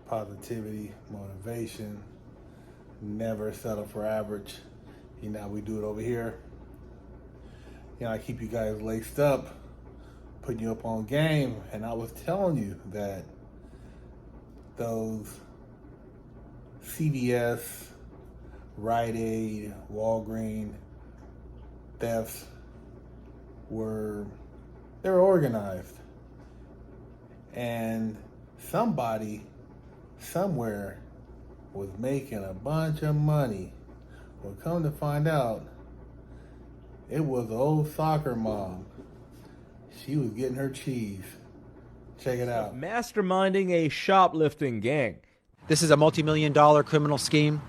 positivity, motivation, never settle for average. You know, we do it over here. You know, I keep you guys laced up, putting you up on game, and I was telling you that those CVS, Rite Aid, Walgreens thefts were organized, and somebody somewhere was making a bunch of money. Well, come to find out, it was the old soccer mom. She was getting her cheese. Check it out. Masterminding a shoplifting gang. This is a multi-million-dollar criminal scheme.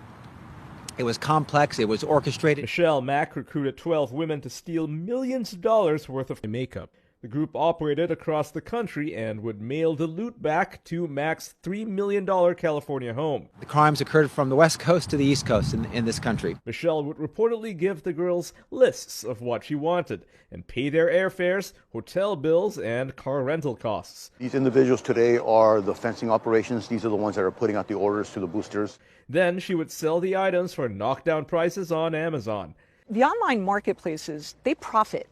It was complex. It was orchestrated. Michelle Mack recruited 12 women to steal millions of dollars worth of makeup. The group operated across the country and would mail the loot back to Mack's $3 million California home. The crimes occurred from the West Coast to the East Coast in this country. Michelle would reportedly give the girls lists of what she wanted and pay their airfares, hotel bills, and car rental costs. These individuals today are the fencing operations. These are the ones that are putting out the orders to the boosters. Then she would sell the items for knockdown prices on Amazon. The online marketplaces, they profit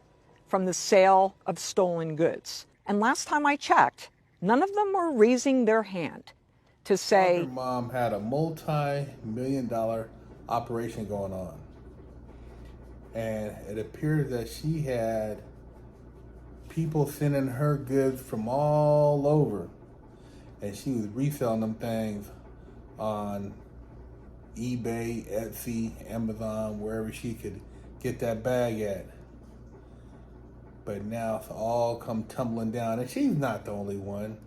from the sale of stolen goods. And last time I checked, none of them were raising their hand to say... Her mom had a multi-million-dollar operation going on. And it appears that she had people sending her goods from all over. And she was reselling them things on eBay, Etsy, Amazon, wherever she could get that bag at. But now it's all come tumbling down, and she's not the only one.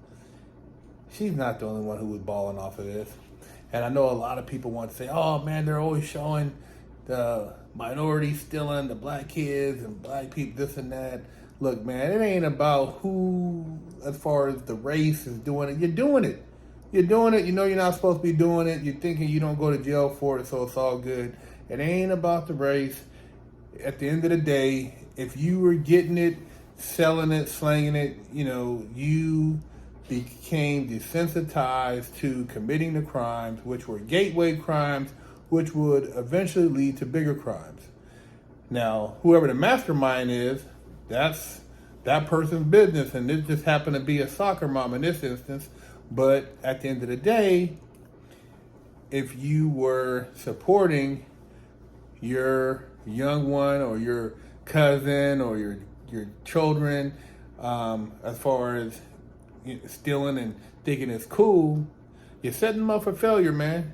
She's not the only one who was balling off of this. And I know a lot of people want to say, oh man, they're always showing the minorities stealing, the black kids and black people, this and that. Look, man, it ain't about who, as far as the race is doing it. You're doing it. You're doing it. You know you're not supposed to be doing it. You're thinking you don't go to jail for it, so it's all good. It ain't about the race. At the end of the day, if you were getting it, selling it, slanging it, you know, you became desensitized to committing the crimes, which were gateway crimes, which would eventually lead to bigger crimes. Now, whoever the mastermind is, that's that person's business, and it just happened to be a soccer mom in this instance. But at the end of the day, if you were supporting your young one or your cousin or your children, as far as stealing and thinking it's cool, you're setting them up for failure, man.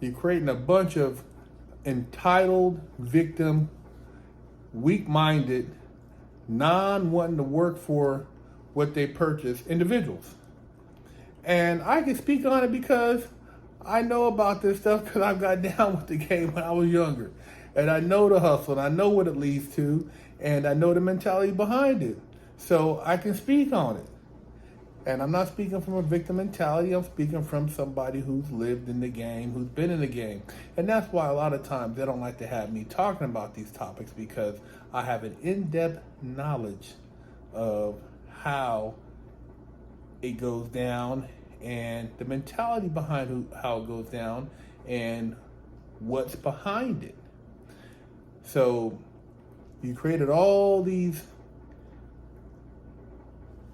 You're creating a bunch of entitled, victim, weak-minded, non-wanting to work for what they purchase individuals. And I can speak on it because I know about this stuff because I've got down with the game when I was younger. And I know the hustle, and I know what it leads to, and I know the mentality behind it. So I can speak on it. And I'm not speaking from a victim mentality. I'm speaking from somebody who's lived in the game, who's been in the game. And that's why a lot of times they don't like to have me talking about these topics, because I have an in-depth knowledge of how it goes down and the mentality behind how it goes down and what's behind it. So you created all these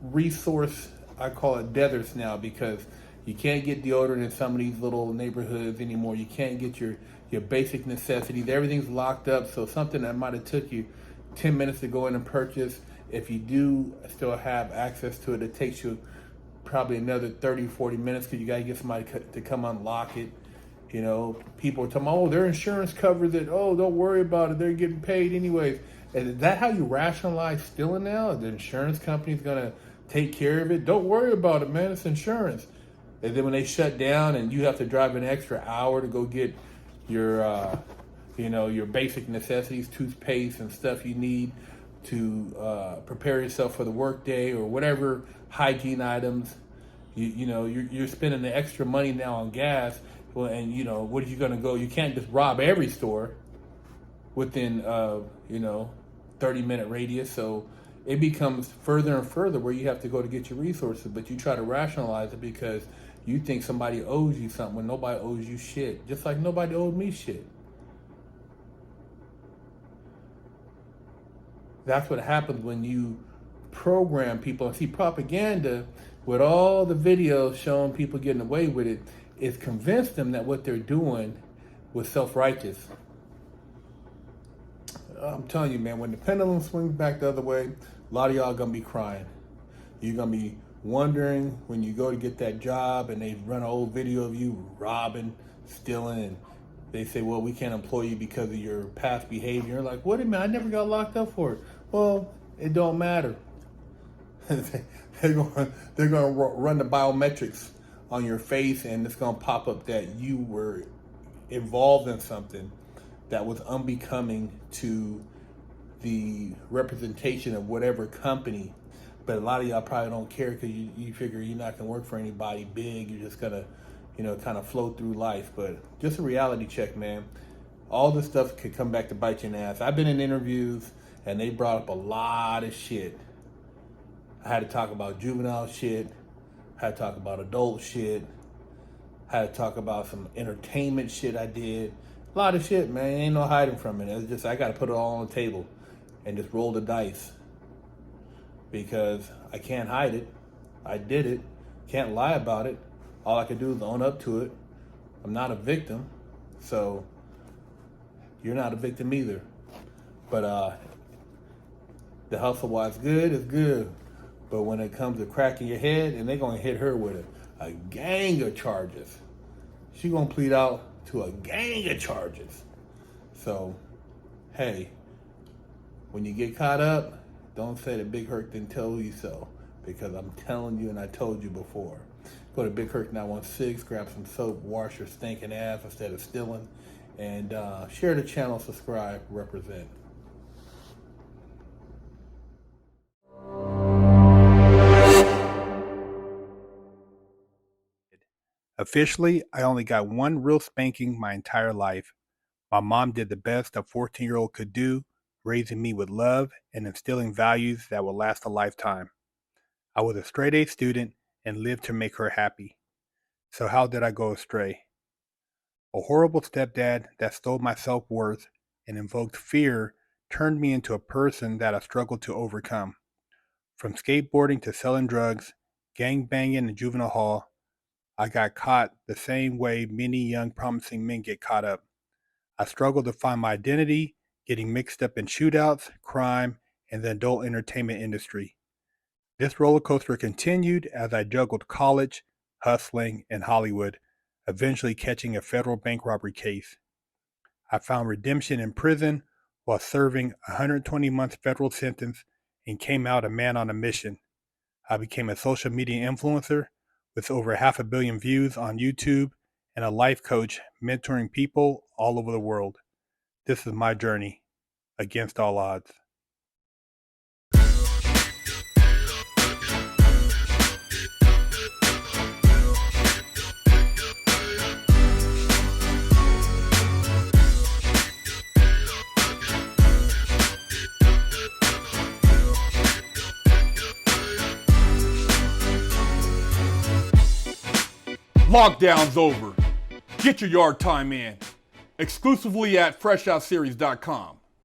resource, I call it deserts now, because you can't get deodorant in some of these little neighborhoods anymore. You can't get your basic necessities. Everything's locked up. So something that might have took you 10 minutes to go in and purchase, if you do still have access to it, it takes you probably another 30, 40 minutes because you got to get somebody to come unlock it. You know, people are talking, oh, their insurance covers it. Oh, don't worry about it. They're getting paid anyways. And is that how you rationalize stealing now? The insurance company's going to take care of it? Don't worry about it, man. It's insurance. And then when they shut down and you have to drive an extra hour to go get your, your basic necessities, toothpaste and stuff you need to prepare yourself for the workday or whatever hygiene items, you're spending the extra money now on gas. Well, and what are you going to go? You can't just rob every store within 30-minute radius. So it becomes further and further where you have to go to get your resources, but you try to rationalize it because You think somebody owes you something when nobody owes you shit. Just like nobody owed me shit. That's what happens when you program people. See, propaganda, with all the videos showing people getting away with it, is convince them that what they're doing was self-righteous. I'm telling you, man, when the pendulum swings back the other way, a lot of y'all gonna be crying. You're gonna be wondering when you go to get that job and they run an old video of you robbing, stealing, and they say, well, we can't employ you because of your past behavior. You're like, what a minute, I never got locked up for it. Well, it don't matter. they're gonna run the biometrics on your face, and it's gonna pop up that you were involved in something that was unbecoming to the representation of whatever company. But a lot of y'all probably don't care because you figure you're not gonna work for anybody big. You're just gonna, kind of float through life. But just a reality check, man. All this stuff could come back to bite you in the ass. I've been in interviews and they brought up a lot of shit. I had to talk about juvenile shit. I had to talk about adult shit. I had to talk about some entertainment shit I did. A lot of shit, man. Ain't no hiding from it. It's just I got to put it all on the table and just roll the dice because I can't hide it. I did it. Can't lie about it. All I can do is own up to it. I'm not a victim, so you're not a victim either. But the hustle, while it's good, is good. But when it comes to cracking your head, and they're going to hit her with a gang of charges. She's going to plead out to a gang of charges. So, hey, when you get caught up, don't say that Big Herc didn't tell you so. Because I'm telling you, and I told you before. Go to BigHerc916, grab some soap, wash your stinking ass instead of stealing. And share the channel, subscribe, represent. Officially, I only got one real spanking my entire life. My mom did the best a 14-year-old could do, raising me with love and instilling values that will last a lifetime. I was a straight-A student and lived to make her happy. So how did I go astray? A horrible stepdad that stole my self-worth and invoked fear turned me into a person that I struggled to overcome. From skateboarding to selling drugs, gang banging in juvenile hall, I got caught the same way many young promising men get caught up. I struggled to find my identity, getting mixed up in shootouts, crime, and the adult entertainment industry. This roller coaster continued as I juggled college, hustling, and Hollywood, eventually catching a federal bank robbery case. I found redemption in prison while serving a 120-month federal sentence and came out a man on a mission. I became a social media influencer with over 500 million views on YouTube and a life coach mentoring people all over the world. This is my journey against all odds. Lockdown's over. Get your yard time in. Exclusively at FreshOutSeries.com.